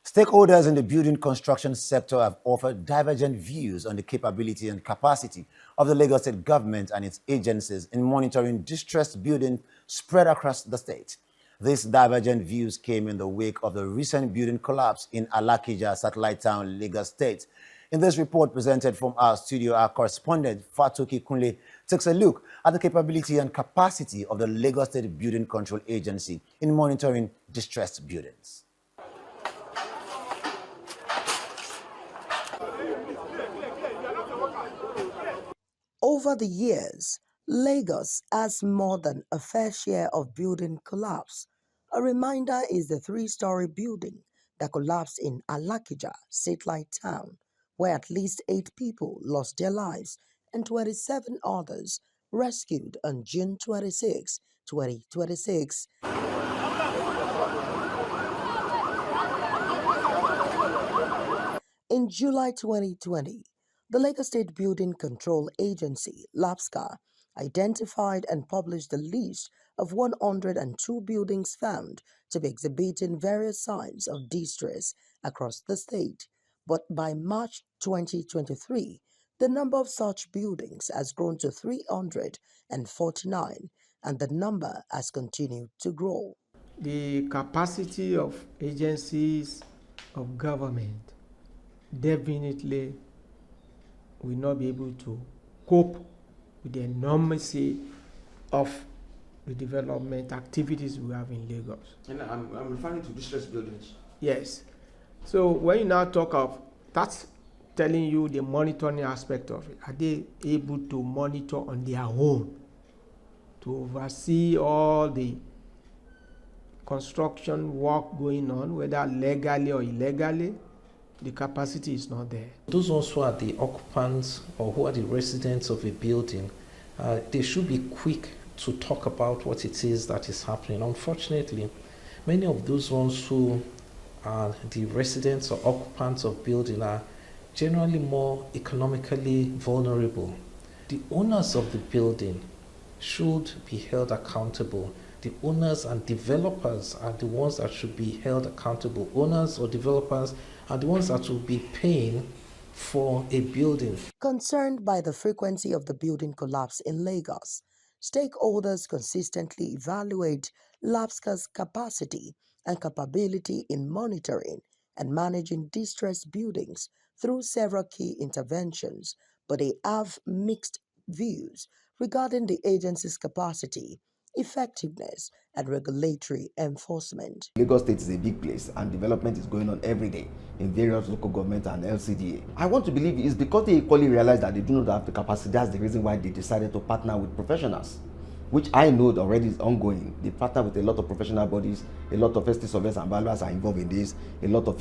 Stakeholders in the building construction sector have offered divergent views on the capability and capacity of the Lagos State government and its agencies in monitoring distressed buildings spread across the state. These divergent views came in the wake of the recent building collapse in Lasbca, satellite town, Lagos State. In this report presented from our studio, our correspondent Fatoki Kunle takes a look at the capability and capacity of the Lagos State Building Control Agency in monitoring distressed buildings. Over the years, Lagos has more than a fair share of building collapse. A reminder is the three-story building that collapsed in Lasbca, satellite town, where at least 8 people lost their lives and 27 others rescued on June 26, 2026. In July 2020, the Lagos State Building Control Agency, Lasbca, identified and published a list of 102 buildings found to be exhibiting various signs of distress across the state. But by March 2023, the number of such buildings has grown to 349, and the number has continued to grow. The capacity of agencies of government definitely will not be able to cope with the enormity of the development activities we have in Lagos. And I'm referring to distressed buildings. Yes. So when you now talk of, that's telling you the monitoring aspect of it. Are they able to monitor on their own to oversee all the construction work going on, whether legally or illegally? The capacity is not there. Those ones who are the occupants or who are the residents of a building, they should be quick to talk about what it is that is happening. Unfortunately, many of those ones who are the residents or occupants of building are generally more economically vulnerable. The owners of the building should be held accountable. The owners and developers are the ones that should be held accountable. Owners or developers are the ones that will be paying for a building. Concerned by the frequency of the building collapse in Lagos, stakeholders consistently evaluate Lasbca's capacity and capability in monitoring and managing distressed buildings through several key interventions, but they have mixed views regarding the agency's capacity, effectiveness, and regulatory enforcement. Lagos State is a big place and development is going on every day in various local governments and LCDA. I want to believe it's because they equally realize that they do not have the capacity. That's the reason why they decided to partner with professionals, which I know already is ongoing. They partner with a lot of professional bodies, a lot of estate surveyors and valuers are involved in this, a lot of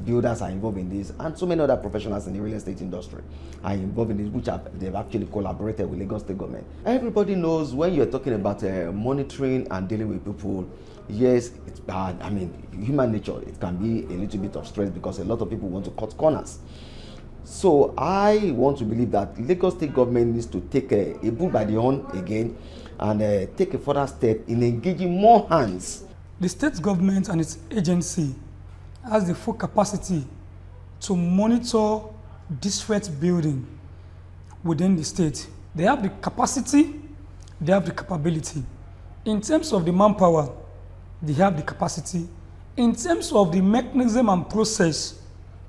builders are involved in this, and so many other professionals in the real estate industry are involved in this, which they've actually collaborated with Lagos State government. Everybody knows when you're talking about monitoring and dealing with people, yes, it's bad. I mean, human nature, it can be a little bit of stress because a lot of people want to cut corners. So I want to believe that Lagos State government needs to take a bull by the horn again and take a further step in engaging more hands. The state government and its agency has the full capacity to monitor distressed building within the state. They have the capacity, they have the capability. In terms of the manpower, they have the capacity. In terms of the mechanism and process,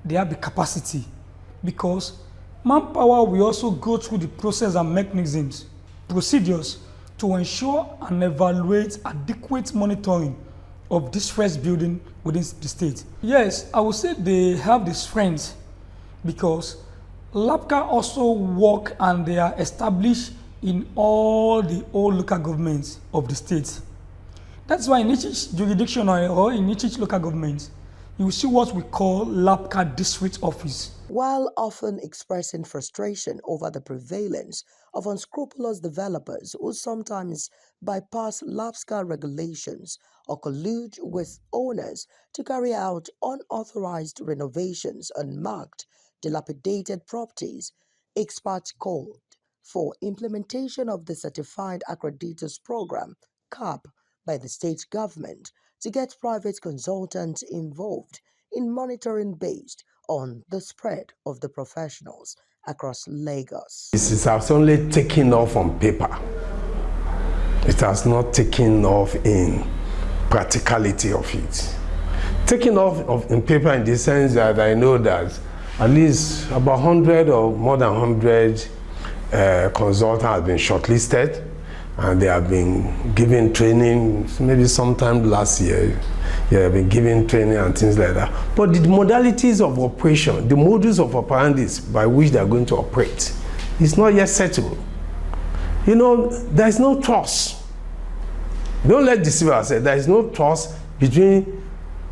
they have the capacity. Because manpower will also go through the process and mechanisms, procedures to ensure and evaluate adequate monitoring of distressed building within the state. Yes, I would say they have the strength because Lasbca also work and they are established in all the old local governments of the state. That's why in each jurisdiction or in each local government, you will see what we call Lasbca district office. While often expressing frustration over the prevalence of unscrupulous developers who sometimes bypass Lasbca regulations or collude with owners to carry out unauthorized renovations on marked, dilapidated properties, experts called for implementation of the Certified Accreditors Program, CAP, by the state government to get private consultants involved in monitoring based on the spread of the professionals across Lagos. It has only taken off on paper. It has not taken off in practicality of it. Taking off in paper in the sense that I know that at least about 100 or more than 100 consultants have been shortlisted, and they have been given training, maybe sometime last year. They have been given training and things like that. But the modalities of operation, the modus of operandi by which they are going to operate, is not yet settled. You know, there is no trust. Don't let deceive ourselves. There is no trust between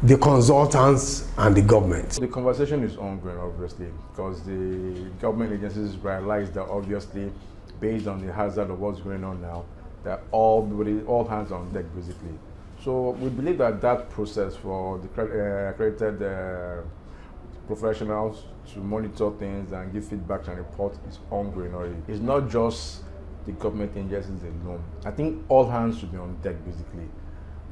the consultants and the government. The conversation is ongoing, obviously, because the government agencies realize that obviously, based on the hazard of what's going on now, that all hands on deck, basically. So we believe that that process for the accredited professionals to monitor things and give feedback and report is ongoing already. It's not just the government agencies alone. I think all hands should be on deck, basically.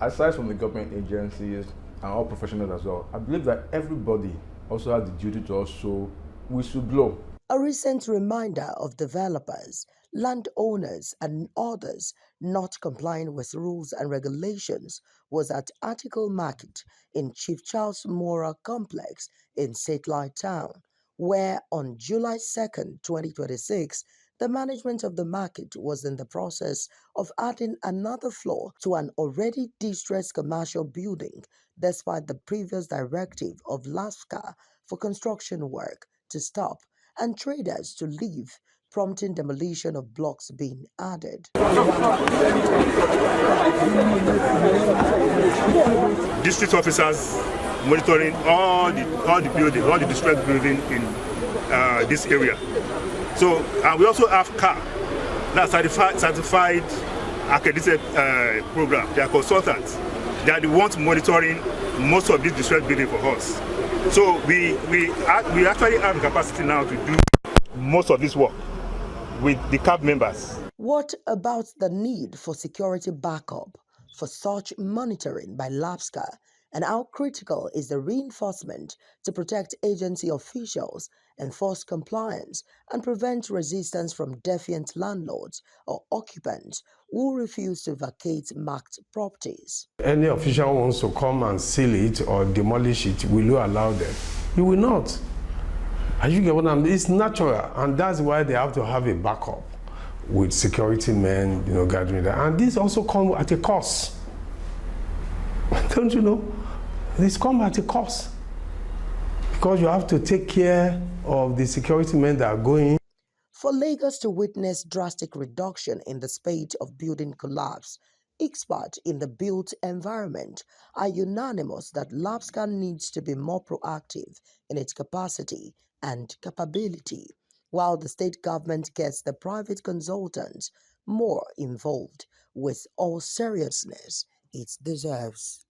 Aside from the government agencies and all professionals as well, I believe that everybody also has the duty to also whistleblow. A recent reminder of developers, landowners, and others not complying with rules and regulations was at Article Market in Chief Charles Mora Complex in Satellite Town, where on July 2nd, 2026, the management of the market was in the process of adding another floor to an already distressed commercial building, despite the previous directive of Lasbca for construction work to stop and traders to leave, prompting demolition of blocks being added. District officers monitoring all the buildings, all the distressed buildings in this area. So, and we also have CAR, that's certified accredited program. They are consultants. They are the ones monitoring most of these distressed buildings for us. So we actually have the capacity now to do most of this work with the CAB members. What about the need for security backup for such monitoring by Lasbca, and how critical is the reinforcement to protect agency officials, enforce compliance, and prevent resistance from defiant landlords or occupants who refuse to vacate marked properties? Any official wants to come and seal it or demolish it, will you allow them? You will not. As you get what I'm saying, it's natural, and that's why they have to have a backup with security men, you know, gathering there. And this also comes at a cost. Don't you know? This comes at a cost, because you have to take care of the security men that are going. For Lagos to witness drastic reduction in the spate of building collapse, experts in the built environment are unanimous that Lasbca needs to be more proactive in its capacity and capability, while the state government gets the private consultants more involved with all seriousness it deserves.